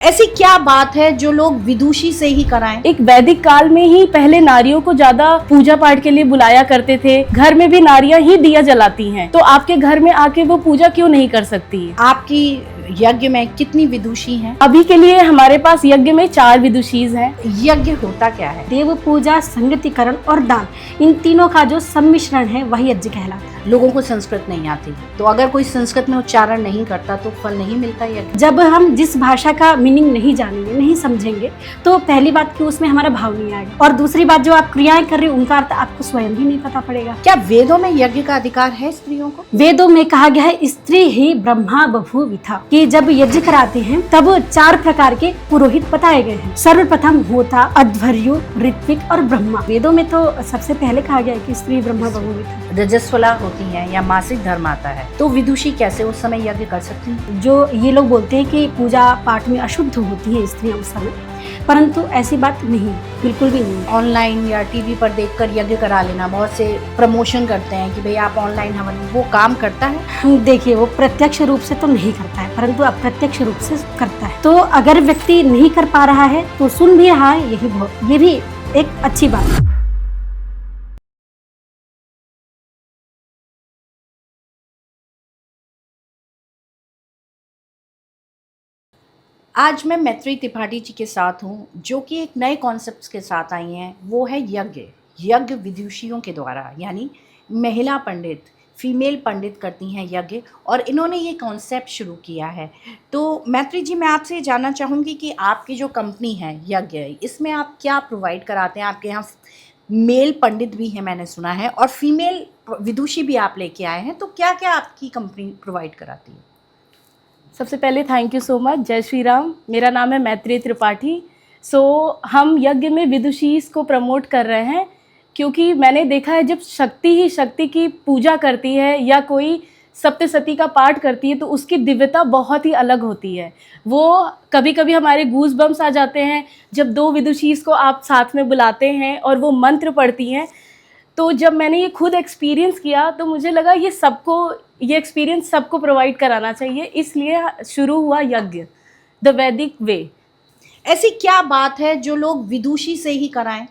ऐसी क्या बात है जो लोग विदुषी से ही कराएं? एक वैदिक काल में ही पहले नारियों को ज्यादा पूजा पाठ के लिए बुलाया करते थे। घर में भी नारियां ही दिया जलाती हैं, तो आपके घर में आके वो पूजा क्यों नहीं कर सकती? आपकी यज्ञ में कितनी विदुषी हैं? अभी के लिए हमारे पास यज्ञ में 4 विदुषीज हैं। यज्ञ होता क्या है? देव पूजा, संगतिकरण और दान, इन तीनों का जो सम्मिश्रण है वही यज्ञ कहलाता है। लोगों को संस्कृत नहीं आती, तो अगर कोई संस्कृत में उच्चारण नहीं करता तो फल नहीं मिलता यज्ञ। जब हम जिस भाषा का मीनिंग नहीं जानेंगे, नहीं समझेंगे, तो पहली बात कि उसमें हमारा भाव नहीं आएगा, और दूसरी बात जो आप क्रियाएं कर रहे हो उनका अर्थ आपको स्वयं भी नहीं पता पड़ेगा। क्या वेदों में यज्ञ का अधिकार है स्त्रियों को? वेदों में कहा गया है स्त्री ही ब्रह्मा बभूविथा, कि जब यज्ञ कराते हैं तब 4 प्रकार के पुरोहित बताए गए हैं। सर्वप्रथम होता अध्वर्यु, ऋत्विक और ब्रह्मा। वेदों में तो सबसे पहले कहा गया है कि स्त्री ब्रह्मा बभूविथा। रजस्वला होती है या मासिक धर्म आता है, तो विदुषी कैसे उस समय यज्ञ कर सकती हैं? जो ये लोग बोलते हैं कि पूजा पाठ में अशुद्ध होती है स्त्रियां उस समय, परंतु ऐसी बात नहीं, बिल्कुल भी नहीं। ऑनलाइन या टीवी पर देखकर यज्ञ करा लेना, बहुत से प्रमोशन करते हैं कि भाई आप ऑनलाइन हवन, वो काम करता है? देखिए, वो प्रत्यक्ष रूप से तो नहीं करता है, परंतु अप्रत्यक्ष रूप से करता है। तो अगर व्यक्ति नहीं कर पा रहा है तो सुन भी रहा है, ये भी एक अच्छी बात है। आज मैं मैत्री त्रिपाठी जी के साथ हूँ, जो कि एक नए कॉन्सेप्ट्स के साथ आई हैं। वो है यज्ञ। यज्ञ विदुषियों के द्वारा, यानी महिला पंडित, फीमेल पंडित करती हैं यज्ञ, और इन्होंने ये कॉन्सेप्ट शुरू किया है। तो मैत्री जी, मैं आपसे ये जानना चाहूँगी कि आपकी जो कंपनी है यज्ञ, इसमें आप क्या प्रोवाइड कराते हैं? आपके यहाँ मेल पंडित भी हैं मैंने सुना है, और फीमेल विदुषी भी आप लेके आए हैं, तो क्या क्या आपकी कंपनी प्रोवाइड कराती है? सबसे पहले थैंक यू सो मच। जय श्री राम। मेरा नाम है मैत्री त्रिपाठी। हम यज्ञ में विदुषीज को प्रमोट कर रहे हैं, क्योंकि मैंने देखा है जब शक्ति ही शक्ति की पूजा करती है या कोई सप्तशती का पाठ करती है तो उसकी दिव्यता बहुत ही अलग होती है। वो कभी कभी हमारे गूज बम्स आ जाते हैं जब 2 विदुषीज को आप साथ में बुलाते हैं और वो मंत्र पढ़ती हैं। तो जब मैंने ये खुद एक्सपीरियंस किया तो मुझे लगा ये एक्सपीरियंस सबको प्रोवाइड कराना चाहिए, इसलिए शुरू हुआ यज्ञ, द वैदिक वे। ऐसी क्या बात है जो लोग विदुषी से ही कराएं?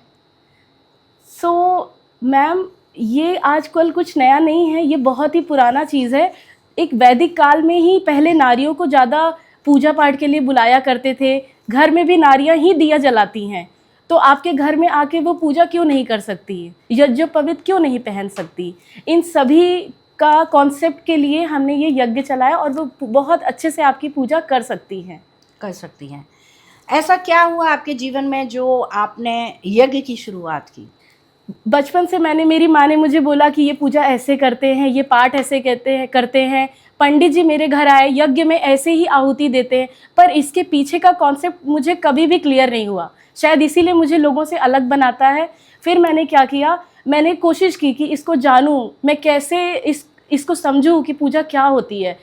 मैम, ये आजकल कुछ नया नहीं है, ये बहुत ही पुराना चीज़ है। एक वैदिक काल में ही पहले नारियों को ज़्यादा पूजा पाठ के लिए बुलाया करते थे। घर में भी नारियां ही दिया जलाती हैं, तो आपके घर में आके वो पूजा क्यों नहीं कर सकती? यज्ञोपवीत क्यों नहीं पहन सकती? इन सभी का कॉन्सेप्ट के लिए हमने ये यज्ञ चलाया, और वो बहुत अच्छे से आपकी पूजा कर सकती हैं। कर सकती हैं। ऐसा क्या हुआ आपके जीवन में जो आपने यज्ञ की शुरुआत की? बचपन से मेरी माँ ने मुझे बोला कि ये पूजा ऐसे करते हैं, ये पाठ ऐसे करते हैं। पंडित जी मेरे घर आए, यज्ञ में ऐसे ही आहुति देते हैं, पर इसके पीछे का कॉन्सेप्ट मुझे कभी भी क्लियर नहीं हुआ। शायद इसीलिए मुझे लोगों से अलग बनाता है। फिर मैंने क्या किया, मैंने कोशिश की कि इसको जानूं, मैं कैसे इसको समझूं कि पूजा क्या होती है।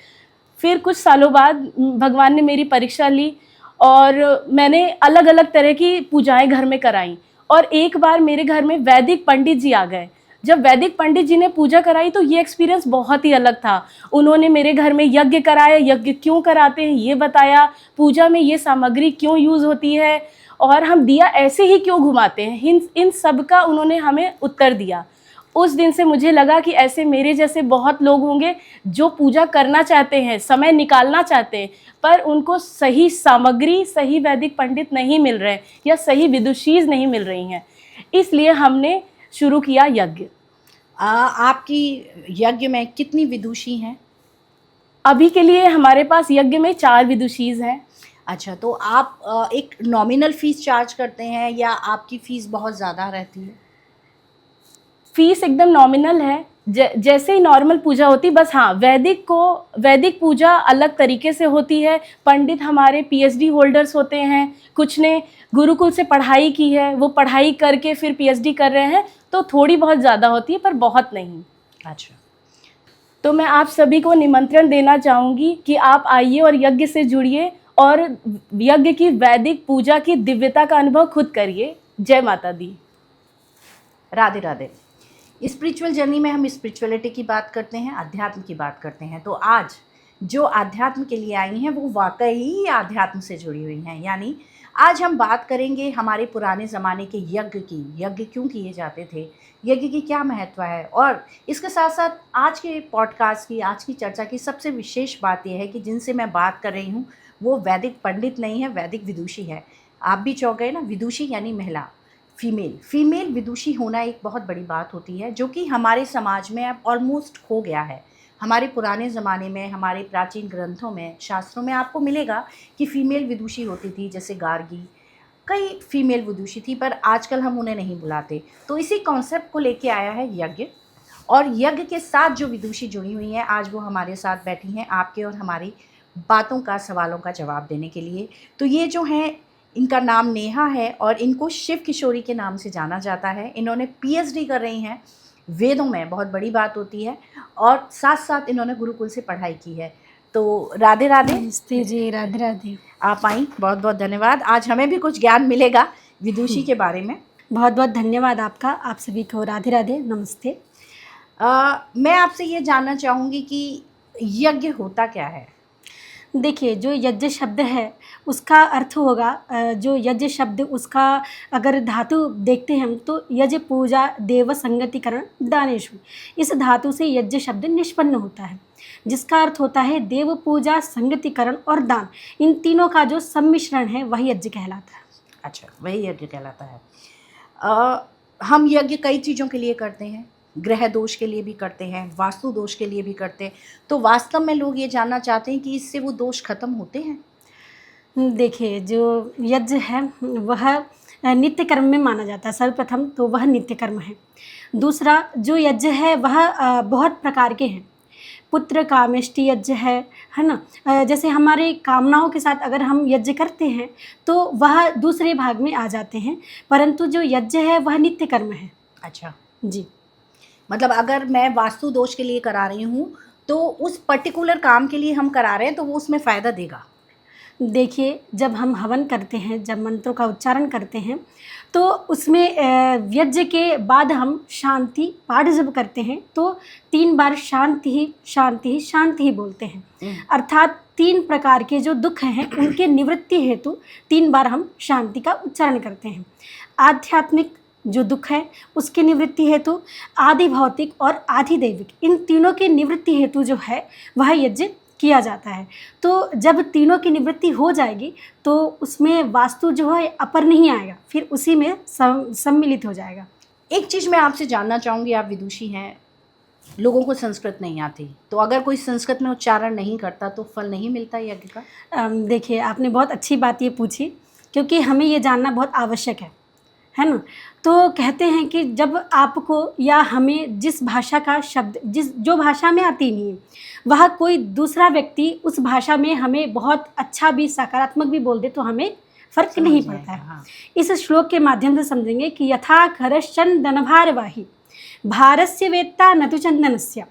फिर कुछ सालों बाद भगवान ने मेरी परीक्षा ली और मैंने अलग अलग तरह की पूजाएं घर में कराई। और एक बार मेरे घर में वैदिक पंडित जी आ गए। जब वैदिक पंडित जी ने पूजा कराई तो ये एक्सपीरियंस बहुत ही अलग था। उन्होंने मेरे घर में यज्ञ कराया, यज्ञ क्यों कराते हैं ये बताया, पूजा में ये सामग्री क्यों यूज़ होती है, और हम दिया ऐसे ही क्यों घुमाते हैं, इन सब का उन्होंने हमें उत्तर दिया। उस दिन से मुझे लगा कि ऐसे मेरे जैसे बहुत लोग होंगे जो पूजा करना चाहते हैं, समय निकालना चाहते हैं, पर उनको सही सामग्री, सही वैदिक पंडित नहीं मिल रहे या सही विदुषीज नहीं मिल रही हैं। इसलिए हमने शुरू किया यज्ञ। आपकी यज्ञ में कितनी विदुषी हैं? अभी के लिए हमारे पास यज्ञ में 4 विदुषीज हैं। अच्छा, तो आप एक नॉमिनल फीस चार्ज करते हैं या आपकी फ़ीस बहुत ज़्यादा रहती है? फीस एकदम नॉमिनल है, जैसे ही नॉर्मल पूजा होती, बस हाँ, वैदिक पूजा अलग तरीके से होती है। पंडित हमारे पीएचडी होल्डर्स होते हैं, कुछ ने गुरुकुल से पढ़ाई की है, वो पढ़ाई करके फिर पीएचडी कर रहे हैं, तो थोड़ी बहुत ज़्यादा होती है पर बहुत नहीं। अच्छा, तो मैं आप सभी को निमंत्रण देना चाहूँगी कि आप आइए और यज्ञ से जुड़िए और यज्ञ की वैदिक पूजा की दिव्यता का अनुभव खुद करिए। जय माता दी। राधे राधे। स्पिरिचुअल जर्नी में हम स्पिरिचुअलिटी की बात करते हैं, अध्यात्म की बात करते हैं। तो आज जो अध्यात्म के लिए आई हैं वो वाकई ही अध्यात्म से जुड़ी हुई हैं। यानी आज हम बात करेंगे हमारे पुराने ज़माने के यज्ञ की, यज्ञ क्यों किए जाते थे, यज्ञ की क्या महत्व है, और इसके साथ साथ आज के पॉडकास्ट की, आज की चर्चा की सबसे विशेष बात यह है कि जिनसे मैं बात कर रही हूँ वो वैदिक पंडित नहीं है, वैदिक विदुषी है। आप भी चौंक गए ना, विदुषी यानी महिला, फीमेल विदुषी होना एक बहुत बड़ी बात होती है, जो कि हमारे समाज में अब ऑलमोस्ट खो गया है। हमारे पुराने ज़माने में, हमारे प्राचीन ग्रंथों में, शास्त्रों में आपको मिलेगा कि फ़ीमेल विदुषी होती थी, जैसे गार्गी, कई फीमेल विदुषी थी, पर आजकल हम उन्हें नहीं बुलाते। तो इसी कॉन्सेप्ट को लेके आया है यज्ञ, और यज्ञ के साथ जो विदुषी जुड़ी हुई हैं आज वो हमारे साथ बैठी हैं आपके और हमारी बातों का, सवालों का जवाब देने के लिए। तो ये जो हैं, इनका नाम नेहा है और इनको शिव किशोरी के नाम से जाना जाता है। इन्होंने पीएचडी कर रही हैं वेदों में, बहुत बड़ी बात होती है, और साथ साथ इन्होंने गुरुकुल से पढ़ाई की है। तो राधे राधे। नमस्ते जी, राधे राधे। आप आई, बहुत बहुत धन्यवाद। आज हमें भी कुछ ज्ञान मिलेगा विदुषी के बारे में। बहुत बहुत धन्यवाद आपका, आप सभी को राधे राधे, नमस्ते। मैं आपसे ये जानना चाहूँगी कि यज्ञ होता क्या है? देखिए, जो यज्ञ शब्द है उसका अर्थ होगा, जो यज्ञ शब्द उसका अगर धातु देखते हैं हम तो यज्ञ पूजा देव संगतिकरण दानेषु, इस धातु से यज्ञ शब्द निष्पन्न होता है, जिसका अर्थ होता है देव पूजा, संगतिकरण और दान। इन तीनों का जो सम्मिश्रण है वही यज्ञ कहलाता है। अच्छा, वही यज्ञ कहलाता है। हम यज्ञ कई चीज़ों के लिए करते हैं, ग्रह दोष के लिए भी करते हैं, वास्तु दोष के लिए भी करते हैं। तो वास्तव में लोग ये जानना चाहते हैं कि इससे वो दोष खत्म होते हैं? देखिए, जो यज्ञ है वह नित्य कर्म में माना जाता है। सर्वप्रथम तो वह नित्य कर्म है। दूसरा, जो यज्ञ है वह बहुत प्रकार के हैं। पुत्र कामेष्टि यज्ञ है ना। जैसे हमारे कामनाओं के साथ अगर हम यज्ञ करते हैं तो वह दूसरे भाग में आ जाते हैं, परंतु जो यज्ञ है वह नित्य कर्म है। अच्छा जी, मतलब अगर मैं वास्तु दोष के लिए करा रही हूँ तो उस पर्टिकुलर काम के लिए हम करा रहे हैं तो वो उसमें फ़ायदा देगा। देखिए, जब हम हवन करते हैं, जब मंत्रों का उच्चारण करते हैं तो उसमें यज्ञ के बाद हम शांति पाठ जब करते हैं तो 3 बार शांति ही शांति ही शांति ही बोलते हैं। अर्थात 3 प्रकार के जो दुख हैं उनके निवृत्ति हेतु 3 बार हम शांति का उच्चारण करते हैं। आध्यात्मिक जो दुख है उसकी निवृत्ति हेतु, आदि भौतिक और आदि दैविक, इन तीनों की निवृत्ति हेतु जो है वह यज्ञ किया जाता है। तो जब तीनों की निवृत्ति हो जाएगी तो उसमें वास्तु जो है अपर नहीं आएगा, फिर उसी में सम्मिलित हो जाएगा। एक चीज़ मैं आपसे जानना चाहूँगी, आप विदुषी हैं, लोगों को संस्कृत नहीं आती, तो अगर कोई संस्कृत में उच्चारण नहीं करता तो फल नहीं मिलता यज्ञ का? देखिए, आपने बहुत अच्छी बात ये पूछी, क्योंकि हमें ये जानना बहुत आवश्यक है ना। तो कहते हैं कि जब आपको या हमें जिस भाषा का शब्द, जो भाषा में आती नहीं है, वह कोई दूसरा व्यक्ति उस भाषा में हमें बहुत अच्छा भी, सकारात्मक भी बोल दे तो हमें फ़र्क नहीं पड़ता है। हाँ। इस श्लोक के माध्यम से समझेंगे कि यथा खरश्चंदनभारवाही भारस्य वेत्ता न तु चंदनस्य।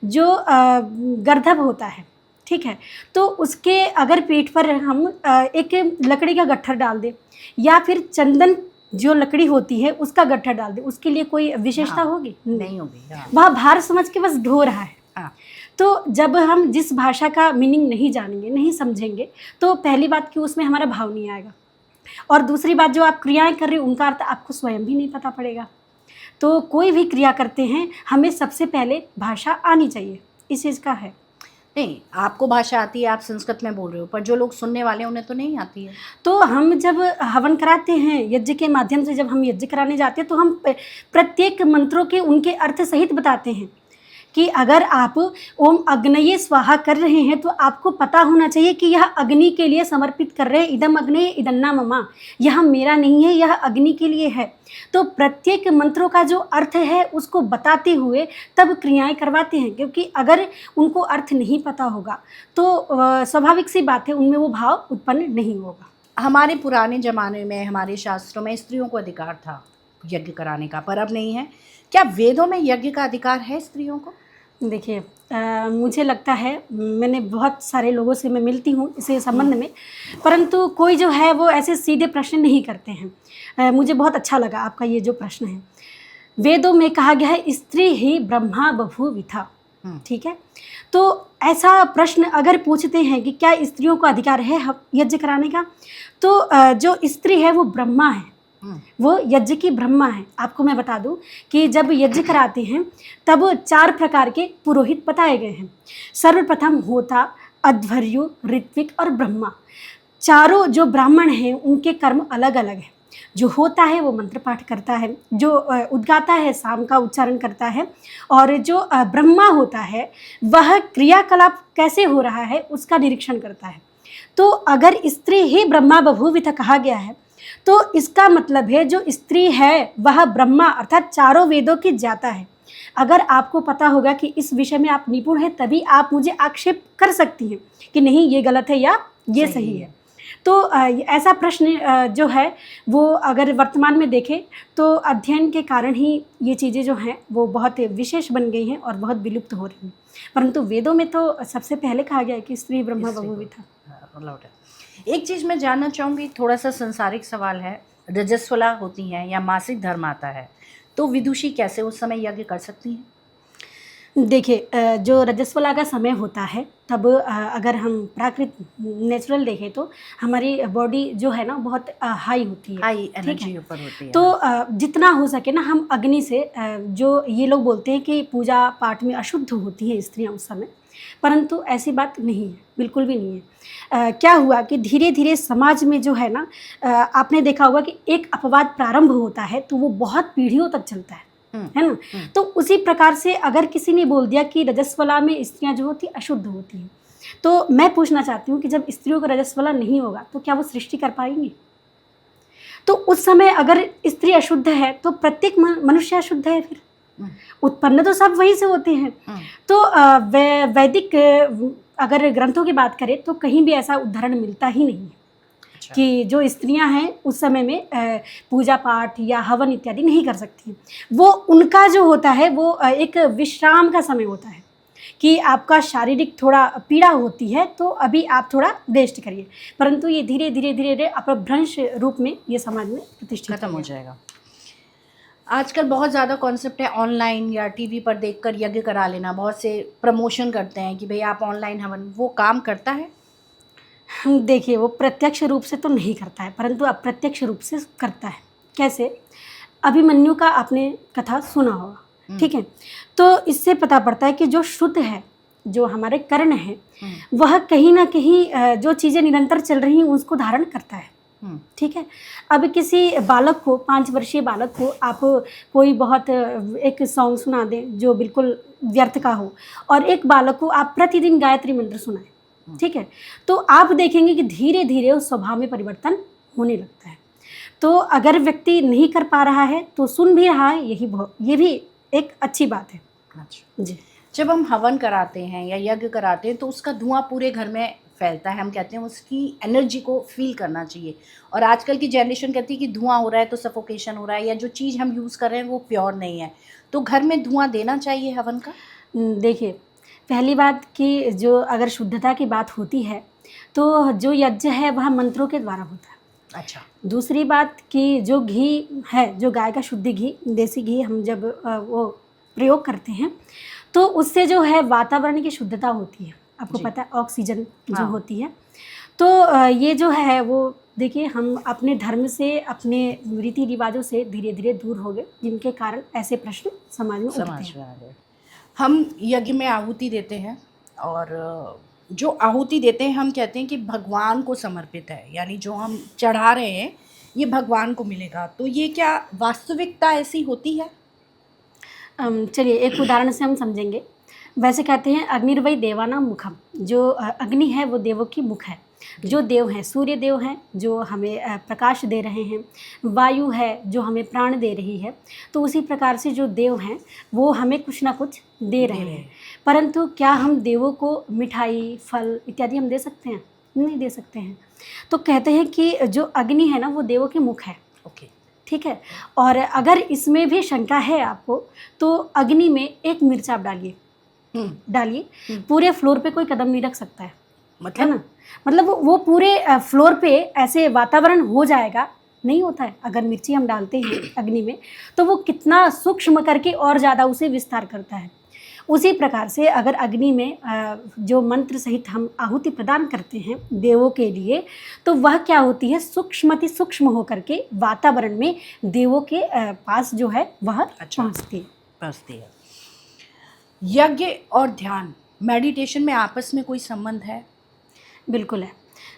जो गर्दभ होता है, ठीक है, तो उसके अगर पीठ पर हम एक लकड़ी का गट्ठर डाल दें या फिर चंदन जो लकड़ी होती है उसका गट्ठर डाल दे, उसके लिए कोई विशेषता होगी? नहीं होगी। हाँ। वह भार समझ के बस ढो रहा है। हाँ। तो जब हम जिस भाषा का मीनिंग नहीं जानेंगे, नहीं समझेंगे, तो पहली बात कि उसमें हमारा भाव नहीं आएगा, और दूसरी बात जो आप क्रियाएं कर रहे हो उनका अर्थ आपको स्वयं भी नहीं पता पड़ेगा। तो कोई भी क्रिया करते हैं हमें सबसे पहले भाषा आनी चाहिए, इस चीज़ का है। नहीं, आपको भाषा आती है, आप संस्कृत में बोल रहे हो, पर जो लोग सुनने वाले हैं उन्हें तो नहीं आती है। तो हम जब हवन कराते हैं यज्ञ के माध्यम से, जब हम यज्ञ कराने जाते हैं तो हम प्रत्येक मंत्रों के उनके अर्थ सहित बताते हैं कि अगर आप ओम अग्नये स्वाहा कर रहे हैं तो आपको पता होना चाहिए कि यह अग्नि के लिए समर्पित कर रहे हैं। इदम अग्नये इदन्ना ममा, यह मेरा नहीं है, यह अग्नि के लिए है। तो प्रत्येक मंत्रों का जो अर्थ है उसको बताते हुए तब क्रियाएं करवाते हैं, क्योंकि अगर उनको अर्थ नहीं पता होगा तो स्वाभाविक सी बात है उनमें वो भाव उत्पन्न नहीं होगा। हमारे पुराने ज़माने में, हमारे शास्त्रों में स्त्रियों को अधिकार था यज्ञ कराने का, पर अब नहीं है। क्या वेदों में यज्ञ का अधिकार है स्त्रियों को? देखिए, मुझे लगता है, मैंने बहुत सारे लोगों से मैं मिलती हूँ इस संबंध में, परंतु कोई जो है वो ऐसे सीधे प्रश्न नहीं करते हैं। मुझे बहुत अच्छा लगा आपका ये जो प्रश्न है। वेदों में कहा गया है स्त्री ही ब्रह्मा बभूविथा, ठीक है। तो ऐसा प्रश्न अगर पूछते हैं कि क्या स्त्रियों को अधिकार है यज्ञ कराने का, तो जो स्त्री है वो ब्रह्मा है, वो यज्ञ की ब्रह्मा है। आपको मैं बता दूं कि जब यज्ञ कराते हैं तब 4 प्रकार के पुरोहित बताए गए हैं। सर्वप्रथम होता, अध्वर्यु, ऋत्विक और ब्रह्मा। चारों जो ब्राह्मण हैं उनके कर्म अलग अलग हैं। जो होता है वो मंत्र पाठ करता है, जो उद्गाता है साम का उच्चारण करता है, और जो ब्रह्मा होता है वह क्रियाकलाप कैसे हो रहा है उसका निरीक्षण करता है। तो अगर स्त्री ही ब्रह्मा बभूविथ कहा गया है तो इसका मतलब है जो स्त्री है वह ब्रह्मा अर्थात चारों वेदों की ज्ञाता है। अगर आपको पता होगा कि इस विषय में आप निपुण हैं तभी आप मुझे आक्षेप कर सकती हैं कि नहीं ये गलत है या ये सही है। तो ऐसा प्रश्न जो है वो अगर वर्तमान में देखें तो अध्ययन के कारण ही ये चीज़ें जो हैं वो बहुत विशेष बन गई हैं और बहुत विलुप्त हो रही हैं। परंतु वेदों में तो सबसे पहले कहा गया है कि स्त्री ब्रह्मा बभूविथा। एक चीज़ मैं जानना चाहूँगी, थोड़ा सा संसारिक सवाल है। रजस्वला होती हैं या मासिक धर्म आता है तो विदुषी कैसे उस समय यज्ञ कर सकती हैं? देखिए, जो रजस्वला का समय होता है तब अगर हम प्राकृत नेचुरल देखें तो हमारी बॉडी जो है ना बहुत हाई होती है, हाई एनर्जी ऊपर होती है। तो जितना हो सके ना हम अग्नि से जो ये लोग बोलते हैं कि पूजा पाठ में अशुद्ध होती हैं स्त्रियां उस समय, परंतु ऐसी बात नहीं है, बिल्कुल भी नहीं है। क्या हुआ कि धीरे धीरे समाज में जो है ना आपने देखा होगा कि एक अपवाद प्रारंभ होता है तो वो बहुत पीढ़ियों तक चलता है ना। तो उसी प्रकार से अगर किसी ने बोल दिया कि रजस्वला में स्त्रियां जो होती अशुद्ध होती हैं, तो मैं पूछना चाहती हूँ कि जब स्त्रियों को रजस्वला नहीं होगा तो क्या वो सृष्टि कर पाएंगी? तो उस समय अगर स्त्री अशुद्ध है तो प्रत्येक मनुष्य अशुद्ध है, फिर उत्पन्न तो सब वहीं से होते हैं। तो वैदिक अगर ग्रंथों की बात करें तो कहीं भी ऐसा उदाहरण मिलता ही नहीं है कि जो स्त्रियां हैं उस समय में पूजा पाठ या हवन इत्यादि नहीं कर सकती। वो उनका जो होता है वो एक विश्राम का समय होता है कि आपका शारीरिक थोड़ा पीड़ा होती है तो अभी आप थोड़ा रेस्ट करिए, परंतु ये धीरे धीरे धीरे धीरे अपभ्रंश रूप में ये समाज में प्रतिष्ठित खत्म हो जाएगा। आजकल बहुत ज़्यादा कॉन्सेप्ट है ऑनलाइन या टीवी पर देखकर यज्ञ करा लेना। बहुत से प्रमोशन करते हैं कि भाई आप ऑनलाइन हवन, वो काम करता है? देखिए, वो प्रत्यक्ष रूप से तो नहीं करता है परंतु अप्रत्यक्ष रूप से करता है। कैसे? अभिमन्यु का आपने कथा सुना होगा, ठीक है। तो इससे पता पड़ता है कि जो शुद्ध है, जो हमारे कर्ण है, वह कहीं ना कहीं जो चीज़ें निरंतर चल रही हैं उसको धारण करता है, ठीक है। अब किसी बालक को, 5 वर्षीय बालक को आप कोई बहुत एक सॉन्ग सुना दें जो बिल्कुल व्यर्थ का हो, और एक बालक को आप प्रतिदिन गायत्री मंत्र सुनाएं, ठीक है, तो आप देखेंगे कि धीरे धीरे उस स्वभाव में परिवर्तन होने लगता है। तो अगर व्यक्ति नहीं कर पा रहा है तो सुन भी रहा है, ये भी एक अच्छी बात है। अच्छा जी। जब हम हवन कराते हैं या यज्ञ कराते हैं तो उसका धुआं पूरे घर में फैलता है। हम कहते हैं उसकी एनर्जी को फील करना चाहिए, और आजकल की जनरेशन कहती है कि धुआं हो रहा है तो सफोकेशन हो रहा है, या जो चीज़ हम यूज़ कर रहे हैं वो प्योर नहीं है। तो घर में धुआं देना चाहिए हवन का? देखिए, पहली बात कि जो अगर शुद्धता की बात होती है तो जो यज्ञ है वह मंत्रों के द्वारा होता है। अच्छा। दूसरी बात कि जो घी है, जो गाय का शुद्ध घी, देसी घी हम जब वो प्रयोग करते हैं तो उससे जो है वातावरण की शुद्धता होती है। आपको पता है ऑक्सीजन जो होती है। तो ये जो है वो देखिए, हम अपने धर्म से, अपने रीति रिवाजों से धीरे धीरे दूर हो गए, जिनके कारण ऐसे प्रश्न समाज में उठते हैं। हम यज्ञ में आहुति देते हैं, और जो आहुति देते हैं हम कहते हैं कि भगवान को समर्पित है, यानी जो हम चढ़ा रहे हैं ये भगवान को मिलेगा। तो ये क्या वास्तविकता ऐसी होती है? चलिए एक उदाहरण से हम समझेंगे। वैसे कहते हैं अग्निर्वै देवानां मुखम, जो अग्नि है वो देवों की मुख है। जो देव हैं, सूर्य देव हैं जो हमें प्रकाश दे रहे हैं, वायु है जो हमें प्राण दे रही है, तो उसी प्रकार से जो देव हैं वो हमें कुछ ना कुछ दे रहे हैं। परंतु क्या हम देवों को मिठाई, फल इत्यादि हम दे सकते हैं? नहीं दे सकते हैं। तो कहते हैं कि जो अग्नि है ना वो देवों के मुख है, ठीक है। और अगर इसमें भी शंका है आपको तो अग्नि में एक मिर्च आप डालिए, पूरे फ्लोर पे कोई कदम नहीं रख सकता है, मतलब ना, मतलब वो पूरे फ्लोर पे ऐसे वातावरण हो जाएगा, नहीं होता है। अगर मिर्ची हम डालते हैं अग्नि में तो वो कितना सूक्ष्म करके और ज़्यादा उसे विस्तार करता है। उसी प्रकार से अगर अग्नि में जो मंत्र सहित हम आहुति प्रदान करते हैं देवों के लिए, तो वह क्या होती है, सूक्ष्मति सूक्ष्म होकर के वातावरण में देवों के पास जो है वह पहुँचती है। पहुँचती है। यज्ञ और ध्यान, मेडिटेशन में आपस में कोई संबंध है? बिल्कुल है।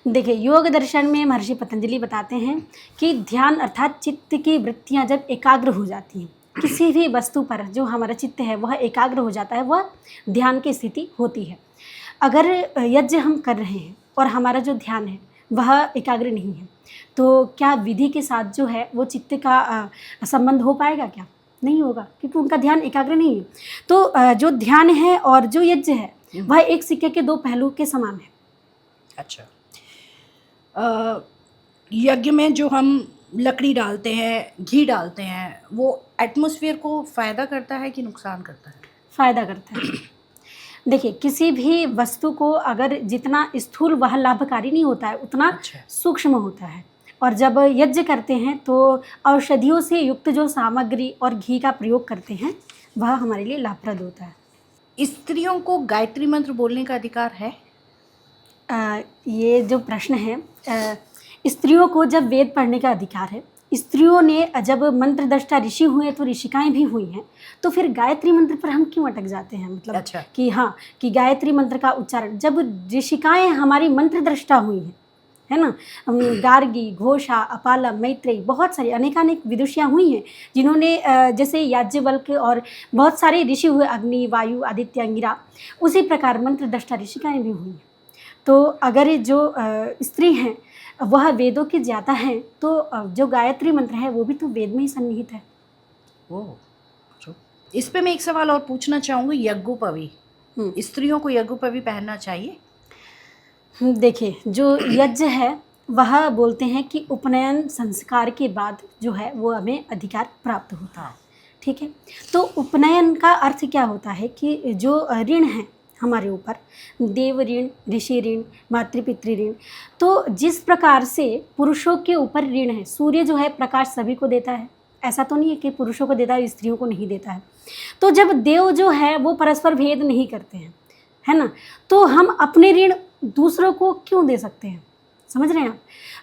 देखिए, योग दर्शन में महर्षि पतंजलि बताते हैं कि ध्यान अर्थात चित्त की वृत्तियां जब एकाग्र हो जाती हैं, किसी भी वस्तु पर जो हमारा चित्त है वह एकाग्र हो जाता है, वह ध्यान की स्थिति होती है। अगर यज्ञ हम कर रहे हैं और हमारा जो ध्यान है वह एकाग्र नहीं है, तो क्या विधि के साथ जो है वो चित्त का संबंध हो पाएगा? क्या नहीं होगा, क्योंकि उनका ध्यान एकाग्र नहीं है। तो जो ध्यान है और जो यज्ञ है वह एक सिक्के के दो पहलू के समान है। अच्छा, यज्ञ में जो हम लकड़ी डालते हैं, घी डालते हैं, वो एटमॉस्फेयर को फ़ायदा करता है कि नुकसान करता है? फ़ायदा करता है। देखिए, किसी भी वस्तु को अगर जितना स्थूल वह लाभकारी नहीं होता है, उतना अच्छा। सूक्ष्म होता है। और जब यज्ञ करते हैं तो औषधियों से युक्त जो सामग्री और घी का प्रयोग करते हैं वह हमारे लिए लाभप्रद होता है। स्त्रियों को गायत्री मंत्र बोलने का अधिकार है? ये जो प्रश्न है, स्त्रियों को जब वेद पढ़ने का अधिकार है, स्त्रियों ने जब मंत्र दृष्टा ऋषि हुए तो ऋषिकाएं भी हुई हैं, तो फिर गायत्री मंत्र पर हम क्यों अटक जाते हैं? मतलब अच्छा। कि हाँ, कि गायत्री मंत्र का उच्चारण, जब ऋषिकाएं हमारी मंत्र दृष्टा हुई हैं, है ना, गार्गी, घोषा, अपालम, मैत्रेयी, बहुत सारी अनेकानेक विदुषियाँ हुई हैं जिन्होंने जैसे याज्ञवल्क्य और बहुत सारे ऋषि हुए, अग्नि, वायु, आदित्य, अंगिरा, उसी प्रकार मंत्र दृष्टा ऋषिकाएं भी हुई हैं। तो अगर जो स्त्री हैं वह वेदों की ज्ञाता हैं, तो जो गायत्री मंत्र है वो भी तो वेद में ही सन्निहित है। ओह, इस पे मैं एक सवाल और पूछना चाहूँगी। यज्ञोपवी, स्त्रियों को यज्ञोपवी पहनना चाहिए? देखिए, जो यज्ञ है वह बोलते हैं कि उपनयन संस्कार के बाद जो है वो हमें अधिकार प्राप्त होता है। ठीक है, तो उपनयन का अर्थ क्या होता है कि जो ऋण है हमारे ऊपर, देव ऋण, ऋषि ऋण, मातृपितृ ऋण, तो जिस प्रकार से पुरुषों के ऊपर ऋण है, सूर्य जो है प्रकाश सभी को देता है, ऐसा तो नहीं है कि पुरुषों को देता है स्त्रियों को नहीं देता है। तो जब देव जो है वो परस्पर भेद नहीं करते हैं, है ना, तो हम अपने ऋण दूसरों को क्यों दे सकते हैं? समझ रहे हैं आप?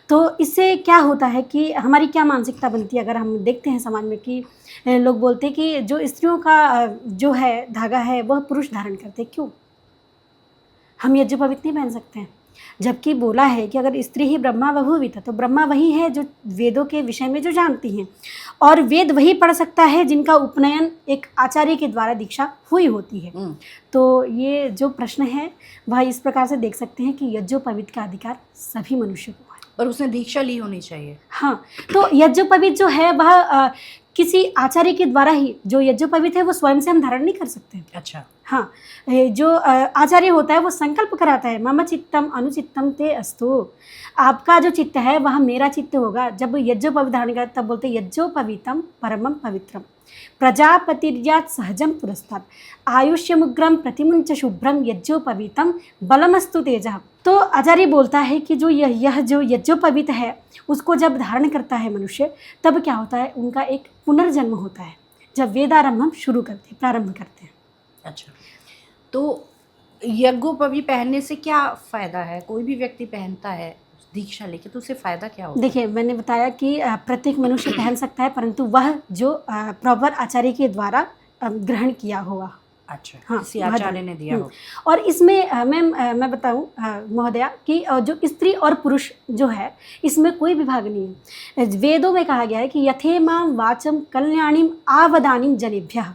तो इससे क्या होता है कि हमारी क्या मानसिकता बनती है, अगर हम देखते हैं समाज में कि लोग बोलते हैं कि जो स्त्रियों का जो है धागा है वह पुरुष धारण करते, क्यों? हम यज्ञोपवीत नहीं पहन सकते हैं, जबकि बोला है कि अगर स्त्री ही ब्रह्मा बभूविता, तो ब्रह्मा वही है जो वेदों के विषय में जो जानती हैं, और वेद वही पढ़ सकता है जिनका उपनयन एक आचार्य के द्वारा दीक्षा हुई होती है। तो ये जो प्रश्न है वह इस प्रकार से देख सकते हैं कि यज्ञोपवीत का अधिकार सभी मनुष्य को है, और उसने दीक्षा ली होनी चाहिए। हाँ, तो यज्ञोपवीत जो है वह किसी आचार्य के द्वारा ही, जो यज्ञोपवीत है वो स्वयं से हम धारण नहीं कर सकते। अच्छा। हाँ, जो आचार्य होता है वो संकल्प कराता है, मम चित्तम अनुचित्तम ते अस्तु, आपका जो चित्त है वह मेरा चित्त होगा। जब यज्ञोपवीत धारण करता तब बोलते यज्ञोपवीतम परमम पवित्रम, प्रजापतिर्यात् सहजम पुरस्तात्, आयुष्यमुग्रम प्रतिमुंच शुभ्रम यज्ञोपवीतम बलमस्तु तेजः। तो आचार्य बोलता है कि जो यह जो यज्ञोपवीत है उसको जब धारण करता है मनुष्य, तब क्या होता है, उनका एक पुनर्जन्म होता है, जब वेदारंभ हम शुरू करते हैं, प्रारंभ करते हैं। अच्छा, तो यज्ञोपवी पहनने से क्या फ़ायदा है? कोई भी व्यक्ति पहनता है दीक्षा लेके, तो उससे फ़ायदा क्या होता है? देखिए, मैंने बताया कि प्रत्येक मनुष्य पहन सकता है, परंतु वह जो प्रॉपर आचार्य के द्वारा ग्रहण किया हुआ। अच्छा, हाँ, किसी आचार्य ने दिया हो। और इसमें मैं बताऊं महोदया कि जो स्त्री और पुरुष जो है इसमें कोई विभाग नहीं है। वेदों में कहा गया है कि यथेमां वाचम कल्याणीम आवदानीम जनेभ्यः।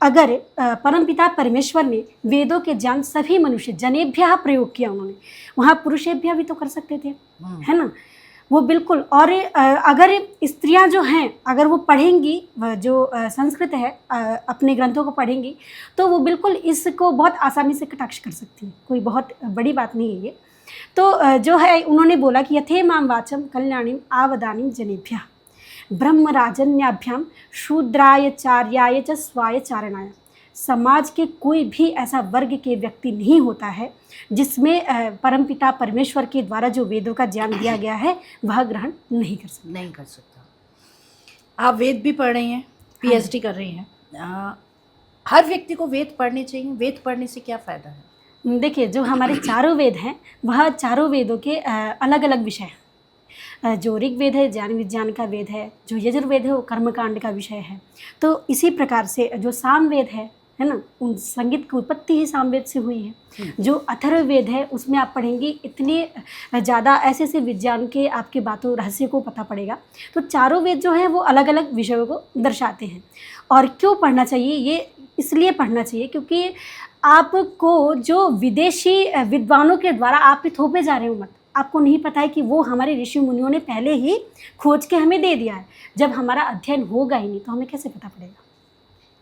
अगर परमपिता परमेश्वर ने वेदों के ज्ञान सभी मनुष्य जनेभ्यः प्रयोग किया, उन्होंने वहाँ पुरुषेभ्यः भी तो कर सकते थे, है ना, वो बिल्कुल। और अगर स्त्रियां जो हैं अगर वो पढ़ेंगी, जो संस्कृत है अपने ग्रंथों को पढ़ेंगी, तो वो बिल्कुल इसको बहुत आसानी से कटाक्ष कर सकती हैं, कोई बहुत बड़ी बात नहीं है ये। तो जो है उन्होंने बोला कि यथे माम वाचम कल्याणीम आवदानीम जनेभ्यः ब्रह्मराजन्याभ्याम शूद्राय चार्याय च स्वाय चारणाय। समाज के कोई भी ऐसा वर्ग के व्यक्ति नहीं होता है जिसमें परमपिता परमेश्वर के द्वारा जो वेदों का ज्ञान दिया गया है वह ग्रहण नहीं कर सकता। आप वेद भी पढ़ रही हैं, पीएचडी कर रही हैं, हर व्यक्ति को वेद पढ़ने चाहिए? वेद पढ़ने से क्या फ़ायदा है? देखिए, जो हमारे चारों वेद हैं वह चारों वेदों के अलग अलग विषय हैं। जो ऋग्वेद है ज्ञान विज्ञान का वेद है, जो यजुर्वेद है वो कर्मकांड का विषय है। तो इसी प्रकार से जो सामवेद है ना, उन संगीत की उत्पत्ति ही सामवेद से हुई है। जो अथर्ववेद है उसमें आप पढ़ेंगे इतने ज़्यादा ऐसे ऐसे विज्ञान के आपके बातों रहस्य को पता पड़ेगा। तो चारों वेद जो है वो अलग अलग विषयों को दर्शाते हैं। और क्यों पढ़ना चाहिए? ये इसलिए पढ़ना चाहिए क्योंकि आपको जो विदेशी विद्वानों के द्वारा आप पे थोपे जा रहे हो मत, आपको नहीं पता है कि वो हमारे ऋषि मुनियों ने पहले ही खोज के हमें दे दिया है। जब हमारा अध्ययन होगा ही नहीं तो हमें कैसे पता पड़ेगा?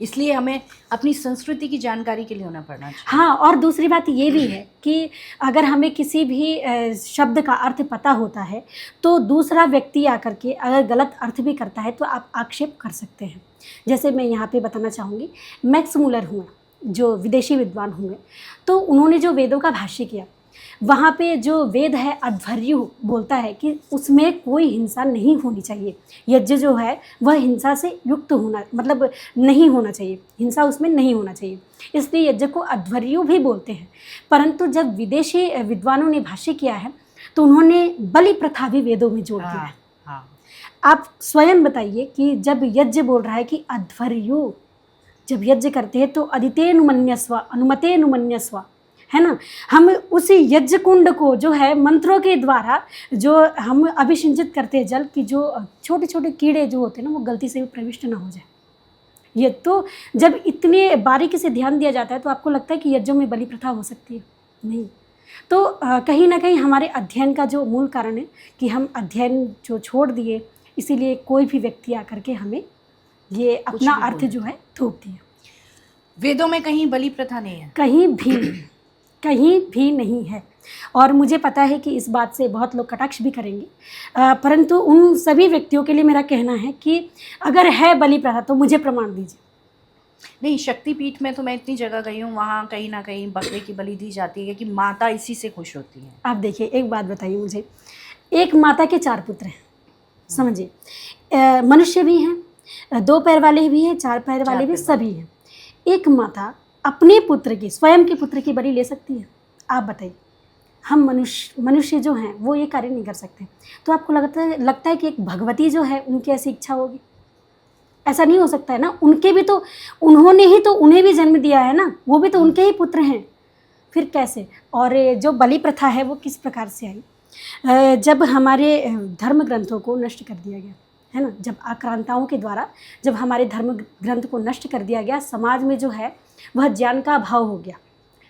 इसलिए हमें अपनी संस्कृति की जानकारी के लिए होना पड़ना चाहिए। हाँ, और दूसरी बात ये भी है कि अगर हमें किसी भी शब्द का अर्थ पता होता है तो दूसरा व्यक्ति आकर के अगर गलत अर्थ भी करता है तो आप आक्षेप कर सकते हैं। जैसे मैं यहाँ पे बताना चाहूँगी, मैक्स मूलर हुए जो विदेशी विद्वान हुए, तो उन्होंने जो वेदों का भाष्य किया, वहाँ पे जो वेद है अध्वर्यु बोलता है कि उसमें कोई हिंसा नहीं होनी चाहिए। यज्ञ जो है वह हिंसा से युक्त होना, मतलब नहीं होना चाहिए, हिंसा उसमें नहीं होना चाहिए, इसलिए यज्ञ को अध्वर्यु भी बोलते हैं। परंतु जब विदेशी विद्वानों ने भाष्य किया है तो उन्होंने बलि प्रथा भी वेदों में जोड़ दिया है। हाँ। आप स्वयं बताइए कि जब यज्ञ बोल रहा है कि अध्वर्यु, जब यज्ञ करते हैं तो अदितेनुमन्यस्व अनुमतेनुमन्यस्व, है ना, हम उसी यज्ञ कुंड को जो है मंत्रों के द्वारा जो हम अभिसिंचित करते हैं जल की, जो छोटे छोटे कीड़े जो होते हैं ना वो गलती से भी प्रविष्ट ना हो जाए। ये तो जब इतने बारीकी से ध्यान दिया जाता है तो आपको लगता है कि यज्ञों में बलि प्रथा हो सकती है? नहीं। तो कहीं ना कहीं हमारे अध्ययन का जो मूल कारण है कि हम अध्ययन जो छोड़ दिए, इसीलिए कोई भी व्यक्ति आकर के हमें ये अपना अर्थ जो है थोप दिया। वेदों में कहीं बलि प्रथा नहीं है? कहीं भी नहीं, कहीं भी नहीं है। और मुझे पता है कि इस बात से बहुत लोग कटाक्ष भी करेंगे, परंतु उन सभी व्यक्तियों के लिए मेरा कहना है कि अगर है बलि प्रथा तो मुझे प्रमाण दीजिए। नहीं, शक्तिपीठ में तो मैं इतनी जगह गई हूँ, वहाँ कहीं ना कहीं बकरे की बलि दी जाती है कि माता इसी से खुश होती है। आप देखिए, एक बात बताइए मुझे, एक माता के 4 पुत्र हैं, समझिए, मनुष्य भी हैं, 2 पैर वाले भी हैं, 4 पैर वाले भी, सभी हैं। एक माता अपने पुत्र की, स्वयं के पुत्र की बलि ले सकती है? आप बताइए। हम मनुष्य जो हैं वो ये कार्य नहीं कर सकते। तो आपको लगता है कि एक भगवती जो है उनकी ऐसी इच्छा होगी? ऐसा नहीं हो सकता है ना। उनके भी तो, उन्होंने ही तो उन्हें भी जन्म दिया है ना, वो भी तो उनके ही पुत्र हैं, फिर कैसे? और जो बलि प्रथा है वो किस प्रकार से आई? जब हमारे धर्म ग्रंथों को नष्ट कर दिया गया है ना, जब आक्रांताओं के द्वारा जब हमारे धर्म ग्रंथ को नष्ट कर दिया गया, समाज में जो है वह ज्ञान का अभाव हो गया,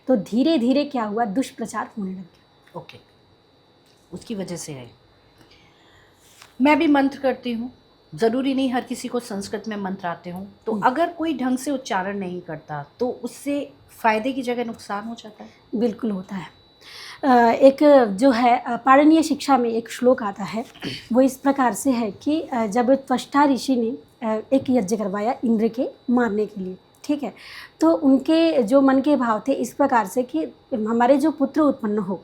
तो धीरे धीरे क्या हुआ, दुष्प्रचार होने लग गया। ओके, उसकी वजह से है। मैं भी मंत्र करती हूँ, ज़रूरी नहीं हर किसी को संस्कृत में मंत्र आते हों, तो अगर कोई ढंग से उच्चारण नहीं करता तो उससे फ़ायदे की जगह नुकसान हो जाता है? बिल्कुल होता है। एक जो है पाणिनीय शिक्षा में एक श्लोक आता है, वो इस प्रकार से है कि जब त्वष्टा ऋषि ने एक यज्ञ करवाया इंद्र के मारने के लिए, ठीक है, तो उनके जो मन के भाव थे इस प्रकार से कि हमारे जो पुत्र उत्पन्न हो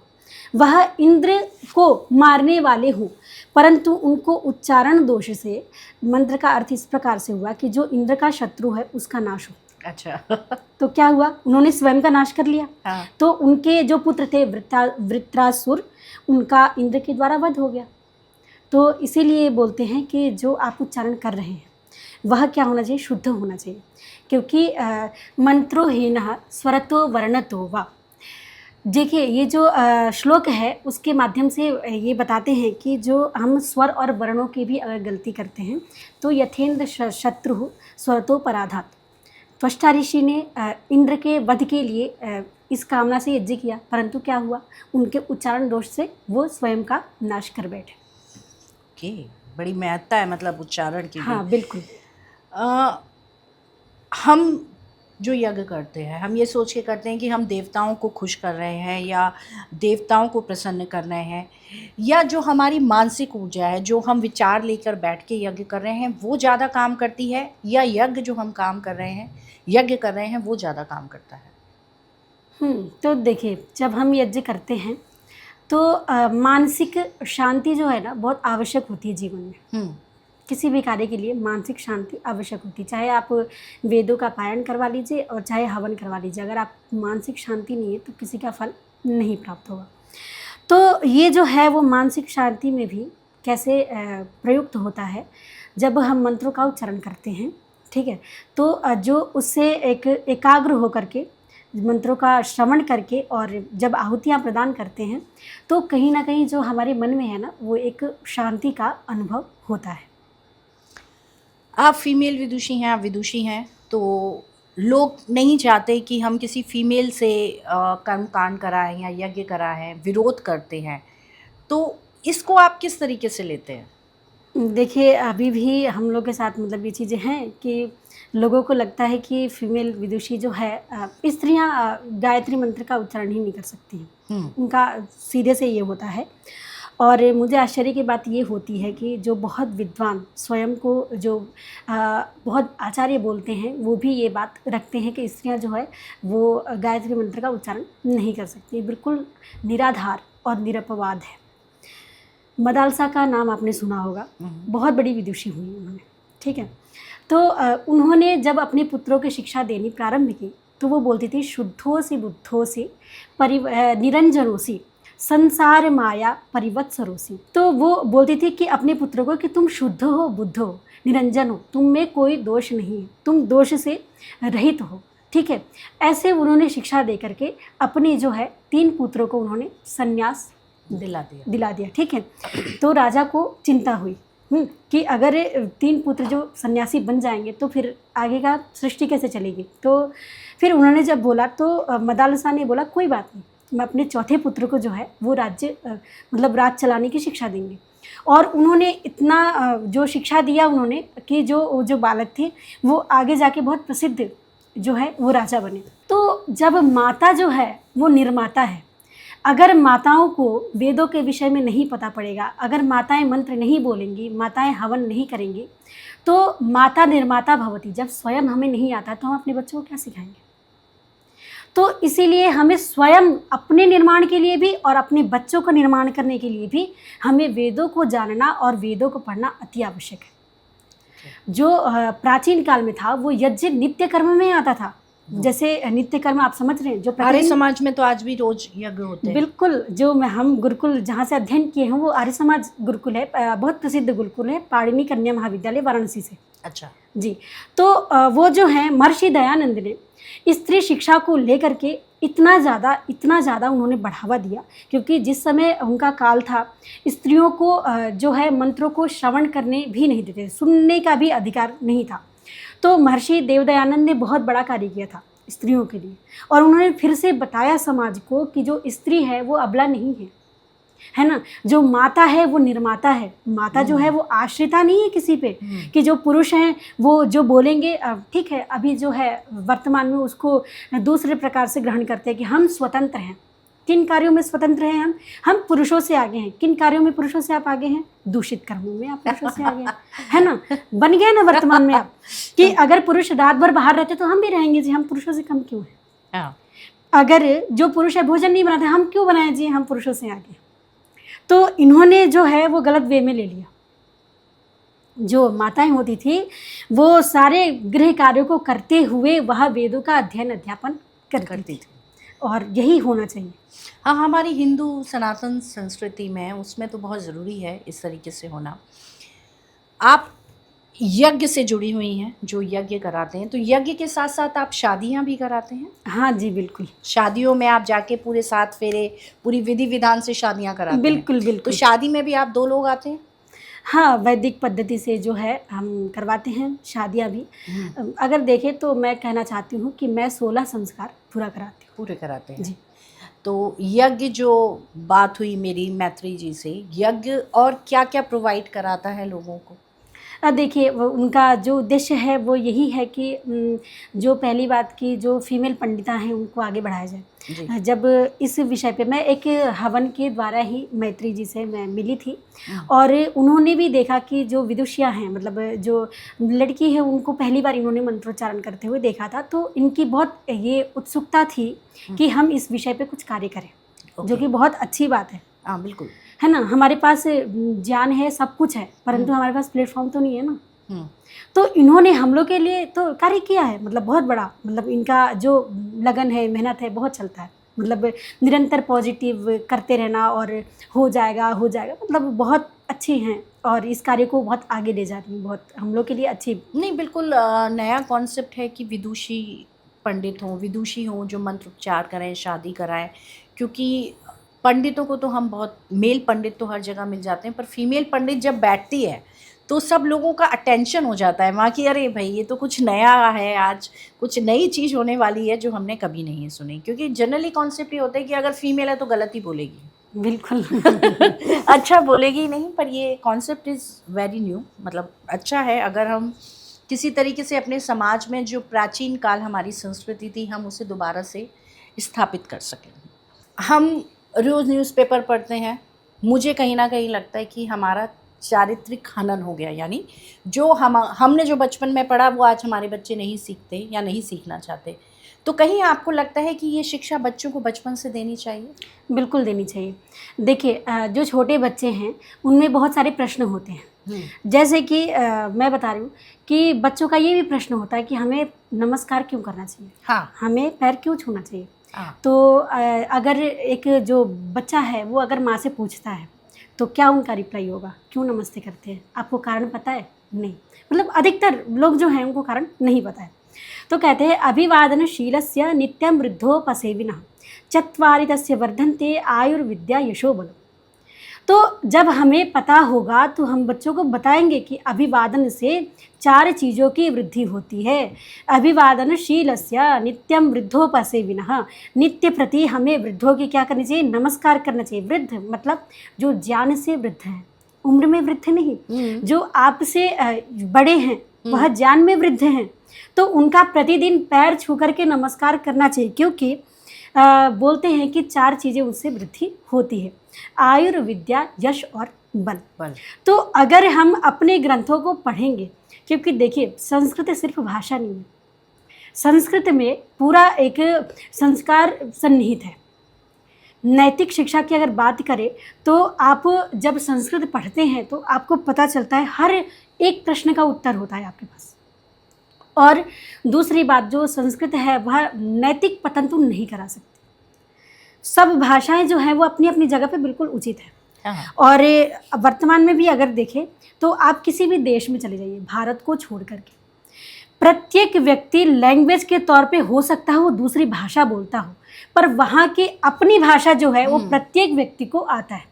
वह इंद्र को मारने वाले हों, परंतु उनको उच्चारण दोष से मंत्र का अर्थ इस प्रकार से हुआ कि जो इंद्र का शत्रु है उसका नाश हो। अच्छा। तो क्या हुआ, उन्होंने स्वयं का नाश कर लिया। हाँ। तो उनके जो पुत्र थे वृत्रासुर, उनका इंद्र के द्वारा वध हो गया। तो इसीलिए बोलते हैं कि जो आप उच्चारण कर रहे हैं वह क्या होना चाहिए, शुद्ध होना चाहिए, क्योंकि मंत्रोहीनः स्वरतो वर्णतो वा। देखिए, ये जो श्लोक है उसके माध्यम से ये बताते हैं कि जो हम स्वर और वर्णों की भी अगर गलती करते हैं तो यथेन्द्र शत्रु स्वरतो पराधात। त्वष्टा ऋषि ने इंद्र के वध के लिए इस कामना से यज्ञ किया, परंतु क्या हुआ, उनके उच्चारण दोष से वो स्वयं का नाश कर बैठे। ओके, बड़ी महत्ता है मतलब उच्चारण की। हाँ बिल्कुल। हम जो यज्ञ करते हैं हम ये सोच के करते हैं कि हम देवताओं को खुश कर रहे हैं या देवताओं को प्रसन्न कर रहे हैं, या जो हमारी मानसिक ऊर्जा है जो हम विचार लेकर बैठ के यज्ञ कर रहे हैं वो ज़्यादा काम करती है, या यज्ञ जो हम काम कर रहे हैं यज्ञ कर रहे हैं वो ज़्यादा काम करता है? तो देखिए, जब हम यज्ञ करते हैं तो मानसिक शांति जो है ना बहुत आवश्यक होती है जीवन में। किसी भी कार्य के लिए मानसिक शांति आवश्यक होती है। चाहे आप वेदों का पारायण करवा लीजिए और चाहे हवन करवा लीजिए, अगर आप मानसिक शांति नहीं है तो किसी का फल नहीं प्राप्त होगा। तो ये जो है वो मानसिक शांति में भी कैसे प्रयुक्त होता है, जब हम मंत्रों का उच्चारण करते हैं, ठीक है, तो जो उससे एक एकाग्र होकर के मंत्रों का श्रवण करके और जब आहुतियाँ प्रदान करते हैं तो कहीं ना कहीं जो हमारे मन में है ना, वो एक शांति का अनुभव होता है। आप फीमेल विदुषी हैं, आप विदुषी हैं, तो लोग नहीं चाहते कि हम किसी फीमेल से कर्मकांड कराएं या यज्ञ कराएं, विरोध करते हैं, तो इसको आप किस तरीके से लेते हैं? देखिए, अभी भी हम लोग के साथ मतलब ये चीज़ें हैं कि लोगों को लगता है कि फीमेल विदुषी जो है, स्त्रियां गायत्री मंत्र का उच्चारण ही नहीं कर सकती हैं, उनका सीधे से ये होता है। और मुझे आश्चर्य की बात ये होती है कि जो बहुत विद्वान स्वयं को जो बहुत आचार्य बोलते हैं, वो भी ये बात रखते हैं कि स्त्रियां जो है वो गायत्री मंत्र का उच्चारण नहीं कर सकती। बिल्कुल निराधार और निरपवाद है। मदालसा का नाम आपने सुना होगा, बहुत बड़ी विदुषी हुई उन्होंने, ठीक है। तो उन्होंने जब अपने पुत्रों की शिक्षा देनी प्रारंभ की तो वो बोलती थी, शुद्धोसी बुद्धोसी निरंजनोसी संसार माया परिवत्सरोसी। तो वो बोलती थी कि अपने पुत्रों को कि तुम शुद्ध हो, बुद्ध हो, निरंजन हो, तुम में कोई दोष नहीं है, तुम दोष से रहित हो, ठीक है। ऐसे उन्होंने शिक्षा दे करके अपने जो है 3 पुत्रों को उन्होंने संन्यास दिला दिया, ठीक है। तो राजा को चिंता हुई कि अगर 3 पुत्र जो सन्यासी बन जाएंगे तो फिर आगे का सृष्टि कैसे चलेगी। तो फिर उन्होंने जब बोला तो मदालसा ने बोला, कोई बात नहीं, मैं अपने चौथे पुत्र को जो है वो राज्य मतलब राज चलाने की शिक्षा देंगे। और उन्होंने इतना जो शिक्षा दिया उन्होंने कि जो बालक थे वो आगे जाके बहुत प्रसिद्ध जो है वो राजा बने। तो जब माता जो है वो निर्माता है, अगर माताओं को वेदों के विषय में नहीं पता पड़ेगा, अगर माताएं मंत्र नहीं बोलेंगी, माताएं हवन नहीं करेंगी, तो माता निर्माता भवती। जब स्वयं हमें नहीं आता तो हम अपने बच्चों को क्या सिखाएंगे। तो इसीलिए हमें स्वयं अपने निर्माण के लिए भी और अपने बच्चों का निर्माण करने के लिए भी हमें वेदों को जानना और वेदों को पढ़ना अति आवश्यक है। जो प्राचीन काल में था वो यज्ञ नित्य कर्म में आता था। जैसे नित्य कर्म आप समझ रहे हैं, जो आर्य समाज में तो आज भी रोज यज्ञ होते हैं। बिल्कुल, जो हम गुरुकुल जहाँ से अध्ययन किए हैं वो आर्य समाज गुरुकुल है, बहुत प्रसिद्ध गुरुकुल है, पाणिनि कन्या महाविद्यालय वाराणसी से। अच्छा जी। तो वो जो हैं महर्षि दयानंद ने स्त्री शिक्षा को लेकर के इतना ज़्यादा उन्होंने बढ़ावा दिया, क्योंकि जिस समय उनका काल था स्त्रियों को जो है मंत्रों को श्रवण करने भी नहीं देते, सुनने का भी अधिकार नहीं था। तो महर्षि देवदयानंद ने बहुत बड़ा कार्य किया था स्त्रियों के लिए, और उन्होंने फिर से बताया समाज को कि जो स्त्री है वो अबला नहीं है ना। जो माता है वो निर्माता है। माता जो है वो आश्रिता नहीं है किसी पे, कि जो पुरुष हैं वो जो बोलेंगे, ठीक है। अभी जो है वर्तमान में उसको दूसरे प्रकार से ग्रहण करते हैं कि हम स्वतंत्र हैं। किन कार्यों में स्वतंत्र हैं हम पुरुषों से आगे हैं। किन कार्यों में पुरुषों से आप आगे हैं? दूषित कर्मों में आप पुरुषों से आगे हैं, है ना। बन गए ना वर्तमान में आप कि अगर पुरुष रात भर बाहर रहते तो हम भी रहेंगे जी, हम पुरुषों से कम क्यों हैं। अगर जो पुरुष है भोजन नहीं बनाते, हम क्यों बनाए जी, हम पुरुषों से आगे। तो इन्होंने जो है वो गलत वे में ले लिया। जो माताएं होती थी वो सारे गृह कार्यों को करते हुए वह वेदों का अध्ययन अध्यापन करती थी, और यही होना चाहिए। हाँ, हमारी हिंदू सनातन संस्कृति में उसमें तो बहुत ज़रूरी है इस तरीके से होना। आप यज्ञ से जुड़ी हुई हैं, जो यज्ञ कराते हैं, तो यज्ञ के साथ साथ आप शादियां भी कराते हैं? हाँ जी, बिल्कुल। शादियों में आप जाके पूरे 7 फेरे पूरी विधि विधान से शादियां कराते हैं? बिल्कुल बिल्कुल। तो शादी में भी आप 2 लोग आते हैं? हाँ, वैदिक पद्धति से जो है हम करवाते हैं शादियाँ भी। अगर देखें तो मैं कहना चाहती हूँ कि मैं 16 संस्कार पूरे कराते हैं जी। तो यज्ञ जो बात हुई मेरी मैत्री जी से, यज्ञ और क्या क्या प्रोवाइड कराता है लोगों को? देखिए, उनका जो उद्देश्य है वो यही है कि जो पहली बात की जो फीमेल पंडिता हैं उनको आगे बढ़ाया जाए। जब इस विषय पे मैं एक हवन के द्वारा ही मैत्री जी से मैं मिली थी, और उन्होंने भी देखा कि जो विदुषियाँ हैं, मतलब जो लड़की है, उनको पहली बार इन्होंने मंत्रोच्चारण करते हुए देखा था। तो इनकी बहुत ये उत्सुकता थी कि हम इस विषय पे कुछ कार्य करें, जो कि बहुत अच्छी बात है। हाँ, बिल्कुल। है ना, हमारे पास ज्ञान है, सब कुछ है, परंतु हमारे पास प्लेटफॉर्म तो नहीं है ना। तो इन्होंने हम लोग के लिए तो कार्य किया है, मतलब बहुत बड़ा, मतलब इनका जो लगन है, मेहनत है, बहुत चलता है, मतलब निरंतर पॉजिटिव करते रहना और हो जाएगा, मतलब बहुत अच्छी हैं और इस कार्य को बहुत आगे ले जा रही हैं, बहुत हम लोग के लिए अच्छी। नहीं, बिल्कुल नया कॉन्सेप्ट है कि विदुषी पंडित हों, विदुषी हों जो मंत्र उच्चार करें, शादी कराएं, क्योंकि पंडितों को तो हम बहुत, मेल पंडित तो हर जगह मिल जाते हैं, पर फीमेल पंडित जब बैठती है तो सब लोगों का अटेंशन हो जाता है वहाँ की, अरे भाई ये तो कुछ नया है, आज कुछ नई चीज़ होने वाली है जो हमने कभी नहीं सुनी, क्योंकि जनरली कॉन्सेप्ट ये होता है कि अगर फीमेल है तो गलत ही बोलेगी, बिल्कुल अच्छा बोलेगी नहीं, पर ये कॉन्सेप्ट इज़ वेरी न्यू, मतलब अच्छा है अगर हम किसी तरीके से अपने समाज में जो प्राचीन काल हमारी संस्कृति थी हम उसे दोबारा से स्थापित कर सकें। हम रोज़ न्यूज़पेपर पढ़ते हैं, मुझे कहीं ना कहीं लगता है कि हमारा चारित्रिक हनन हो गया, यानी जो हमने जो बचपन में पढ़ा वो आज हमारे बच्चे नहीं सीखते या नहीं सीखना चाहते। तो कहीं आपको लगता है कि ये शिक्षा बच्चों को बचपन से देनी चाहिए? बिल्कुल देनी चाहिए। देखिए जो छोटे बच्चे हैं उनमें बहुत सारे प्रश्न होते हैं, जैसे कि मैं बता रही हूँ कि बच्चों का ये भी प्रश्न होता है कि हमें नमस्कार क्यों करना चाहिए, हाँ, हमें पैर क्यों छूना चाहिए। हाँ। तो अगर एक जो बच्चा है वो अगर माँ से पूछता है तो क्या उनका रिप्लाई होगा, क्यों नमस्ते करते हैं, आपको कारण पता है? नहीं, मतलब अधिकतर लोग जो हैं उनको कारण नहीं पता है। तो कहते हैं अभिवादनशीलस्य नित्यं वृद्धोपसेविनः चत्वारि तस्य वर्धन्ते आयुर्विद्या यशोबलम्। तो जब हमें पता होगा तो हम बच्चों को बताएंगे कि अभिवादन से 4 चीज़ों की वृद्धि होती है। अभिवादनशीलस्य नित्यं वृद्धोपसेविनः, नित्य प्रति हमें वृद्धों की क्या करनी चाहिए, नमस्कार करना चाहिए। वृद्ध मतलब जो ज्ञान से वृद्ध है, उम्र में वृद्ध नहीं, जो आपसे बड़े हैं वह ज्ञान में वृद्ध हैं, तो उनका प्रतिदिन पैर छू करके नमस्कार करना चाहिए, क्योंकि बोलते हैं कि 4 चीज़ें उससे वृद्धि होती है, आयुर्विद्या, यश और बल। तो अगर हम अपने ग्रंथों को पढ़ेंगे, क्योंकि देखिए संस्कृत सिर्फ भाषा नहीं है, संस्कृत में पूरा एक संस्कार सन्निहित है। नैतिक शिक्षा की अगर बात करें तो आप जब संस्कृत पढ़ते हैं तो आपको पता चलता है हर एक प्रश्न का उत्तर होता है आपके पास। और दूसरी बात, जो संस्कृत है वह नैतिक पतन तो नहीं करा सकती। सब भाषाएं जो हैं वो अपनी अपनी जगह पे बिल्कुल उचित है। और वर्तमान में भी अगर देखें तो आप किसी भी देश में चले जाइए, भारत को छोड़ करके, प्रत्येक व्यक्ति लैंग्वेज के तौर पे हो सकता है वो दूसरी भाषा बोलता हो, पर वहाँ की अपनी भाषा जो है वो प्रत्येक व्यक्ति को आता है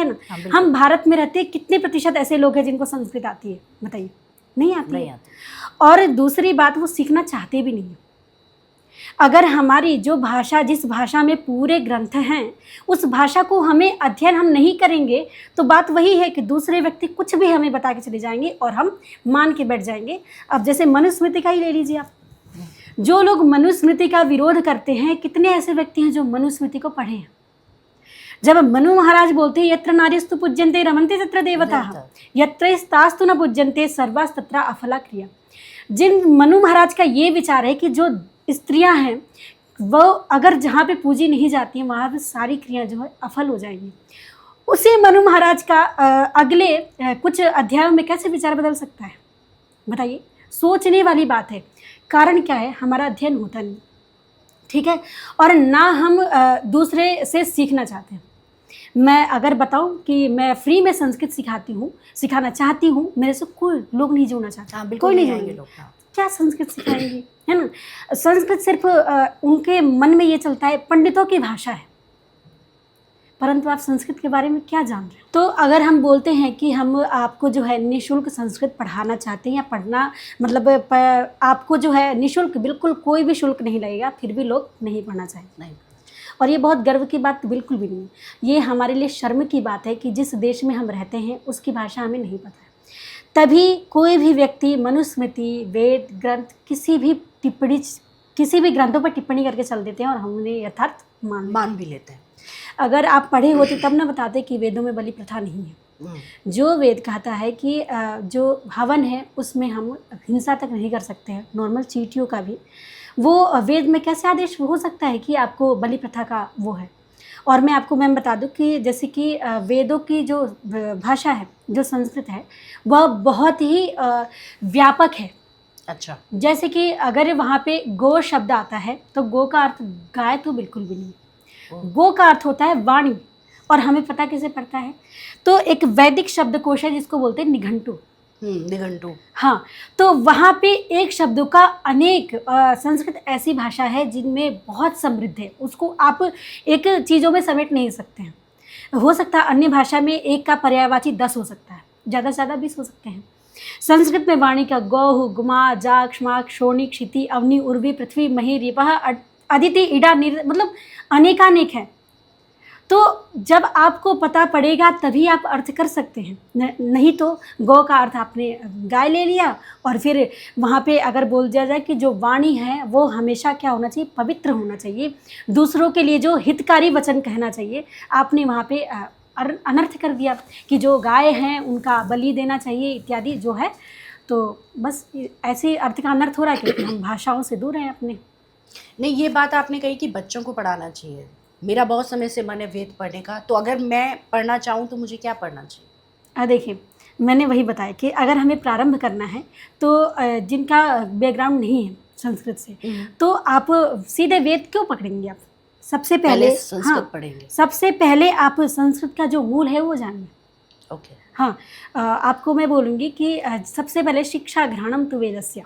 ना। हाँ, हम भारत में रहते हैं, कितने प्रतिशत ऐसे लोग हैं जिनको संस्कृत आती है, बताइए? नहीं आती। और दूसरी बात, वो सीखना चाहते भी नहीं है। अगर हमारी जो भाषा, जिस भाषा में पूरे ग्रंथ हैं, उस भाषा को हमें अध्ययन हम नहीं करेंगे तो बात वही है कि दूसरे व्यक्ति कुछ भी हमें बता के चले जाएंगे और हम मान के बैठ जाएंगे। अब जैसे मनुस्मृति का ही ले लीजिए आप, जो लोग मनुस्मृति का विरोध करते हैं, कितने ऐसे व्यक्ति हैं जो मनुस्मृति को पढ़े हैं। जब मनु महाराज बोलते हैं यत्र नार्यस्तु पूज्यन्ते रमन्ते तत्र देवताः यत्र स्तास्तु न पूज्यन्ते सर्वास्तत्र अफला क्रिया। जिन मनु महाराज का ये विचार है कि जो स्त्रियां हैं वो अगर जहाँ पे पूजी नहीं जाती हैं वहाँ पे सारी क्रियाएं जो है अफल हो जाएंगी। उसी मनु महाराज का अगले कुछ अध्यायों में कैसे विचार बदल सकता है, बताइए? सोचने वाली बात है। कारण क्या है? हमारा अध्ययन होता नहीं, ठीक है, और ना हम दूसरे से सीखना चाहते हैं। मैं अगर बताऊं कि मैं फ्री में संस्कृत सिखाना चाहती हूँ, मेरे से कोई लोग नहीं जुड़ना चाहता। कोई नहीं जुड़ेंगे। क्या संस्कृत सिखाएंगे, है ना? संस्कृत सिर्फ उनके मन में ये चलता है पंडितों की भाषा है, परंतु आप संस्कृत के बारे में क्या जान रहे हैं? तो अगर हम बोलते हैं कि हम आपको जो है निःशुल्क संस्कृत पढ़ाना चाहते हैं या पढ़ना, मतलब आपको जो है निःशुल्क, बिल्कुल कोई भी शुल्क नहीं लगेगा, फिर भी लोग नहीं पढ़ना चाहेंगे। नहीं। और ये बहुत गर्व की बात बिल्कुल भी नहीं है, ये हमारे लिए शर्म की बात है कि जिस देश में हम रहते हैं उसकी भाषा हमें नहीं पता है। तभी कोई भी व्यक्ति मनुस्मृति, वेद ग्रंथ, किसी भी ग्रंथों पर टिप्पणी करके चल देते हैं और हम उन्हें यथार्थ मान भी लेते हैं। अगर आप पढ़े होते तब ना बताते कि वेदों में बलि प्रथा नहीं है। जो वेद कहता है कि जो हवन है उसमें हम हिंसा तक नहीं कर सकते हैं, नॉर्मल चींटियों का भी, वो वेद में कैसे आदेश हो सकता है कि आपको बलि प्रथा का वो है? और मैं आपको मैम बता दूं कि जैसे कि वेदों की जो भाषा है, जो संस्कृत है, वह बहुत ही व्यापक है। अच्छा। जैसे कि अगर वहाँ पे गो शब्द आता है तो गो का अर्थ गाय तो बिल्कुल भी नहीं, गो का अर्थ होता है वाणी, और हमें पता कैसे पड़ता है, तो एक वैदिक शब्दकोश है जिसको बोलते हैं निघंटु। निघंटु। हाँ, तो वहाँ पे एक शब्दों का अनेक संस्कृत ऐसी भाषा है जिनमें बहुत समृद्ध है, उसको आप एक चीज़ों में समेट नहीं सकते हैं। हो सकता है अन्य भाषा में एक का पर्यायवाची 10 हो सकता है, ज़्यादा से ज़्यादा 20 हो सकते हैं। संस्कृत में वाणी का गौः, गुमा, जाग, क्ष्माक, शोणी, क्षिति, अवनी, उर्वी, पृथ्वी, मही, रिपः, अदिति, इडा, मतलब अनेकानेक है। तो जब आपको पता पड़ेगा तभी आप अर्थ कर सकते हैं, नहीं तो गौ का अर्थ आपने गाय ले लिया, और फिर वहाँ पे अगर बोल दिया जाए कि जो वाणी है वो हमेशा क्या होना चाहिए, पवित्र होना चाहिए, दूसरों के लिए जो हितकारी वचन कहना चाहिए, आपने वहाँ पे अनर्थ कर दिया कि जो गाय हैं उनका बलि देना चाहिए इत्यादि जो है। तो बस ऐसे अर्थ का अनर्थ हो रहा है क्योंकि हम भाषाओं से दूर हैं अपने। नहीं, ये बात आपने कही कि बच्चों को पढ़ाना चाहिए। मेरा बहुत समय से मन है वेद पढ़ने का, तो अगर मैं पढ़ना चाहूँ तो मुझे क्या पढ़ना चाहिए? देखिए, मैंने वही बताया कि अगर हमें प्रारंभ करना है तो जिनका बैकग्राउंड नहीं है संस्कृत से, तो आप सीधे वेद क्यों पकड़ेंगे? आप सबसे पहले संस्कृत पढ़ेंगे। सबसे पहले आप संस्कृत का जो मूल है वो जानिए। ओके। हाँ, आपको मैं बोलूँगी कि सबसे पहले शिक्षा ग्रहणम तु वेदस्य।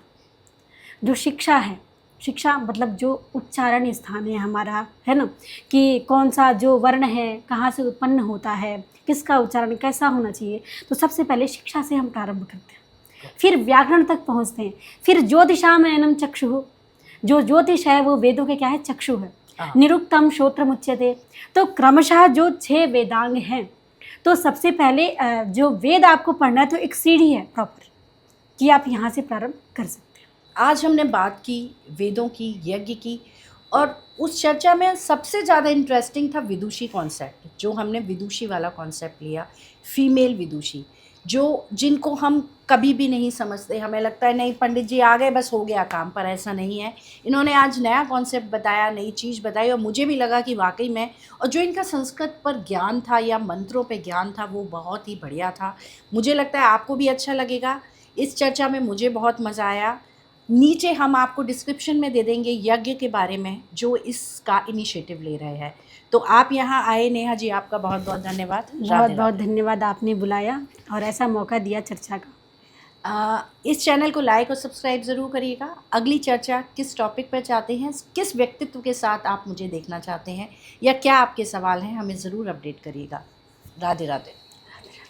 जो शिक्षा है, शिक्षा मतलब जो उच्चारण स्थान है हमारा, है ना, कि कौन सा जो वर्ण है कहाँ से उत्पन्न होता है, किसका उच्चारण कैसा होना चाहिए, तो सबसे पहले शिक्षा से हम प्रारंभ करते हैं, फिर व्याकरण तक पहुँचते हैं, फिर ज्योतिषामयनम चक्षुः। जो ज्योतिष है वो वेदों के क्या है, चक्षु है। निरुक्तम श्रोत्रमुच्यते। तो क्रमशः जो 6 वेदांग हैं, तो सबसे पहले जो वेद आपको पढ़ना है तो एक सीढ़ी है प्रॉपर कि आप यहाँ से प्रारंभ कर सकते हैं। आज हमने बात की वेदों की, यज्ञ की, और उस चर्चा में सबसे ज़्यादा इंटरेस्टिंग था विदुषी कॉन्सेप्ट, जो हमने विदुषी वाला कॉन्सेप्ट लिया, फीमेल विदुषी, जो जिनको हम कभी भी नहीं समझते। हमें लगता है नहीं पंडित जी आ गए बस हो गया काम, पर ऐसा नहीं है। इन्होंने आज नया कॉन्सेप्ट बताया, नई चीज़ बताई, और मुझे भी लगा कि वाकई में, और जो इनका संस्कृत पर ज्ञान था या मंत्रों पे ज्ञान था वो बहुत ही बढ़िया था। मुझे लगता है आपको भी अच्छा लगेगा। इस चर्चा में मुझे बहुत मज़ा आया। नीचे हम आपको डिस्क्रिप्शन में दे देंगे यज्ञ के बारे में जो इसका इनिशिएटिव ले रहे हैं। तो आप यहाँ आए नेहा जी, आपका बहुत बहुत धन्यवाद। बहुत बहुत धन्यवाद, आपने बुलाया और ऐसा मौका दिया चर्चा का। इस चैनल को लाइक और सब्सक्राइब ज़रूर करिएगा। अगली चर्चा किस टॉपिक पर चाहते हैं, किस व्यक्तित्व के साथ आप मुझे देखना चाहते हैं, या क्या आपके सवाल हैं, हमें ज़रूर अपडेट करिएगा। राधे राधे।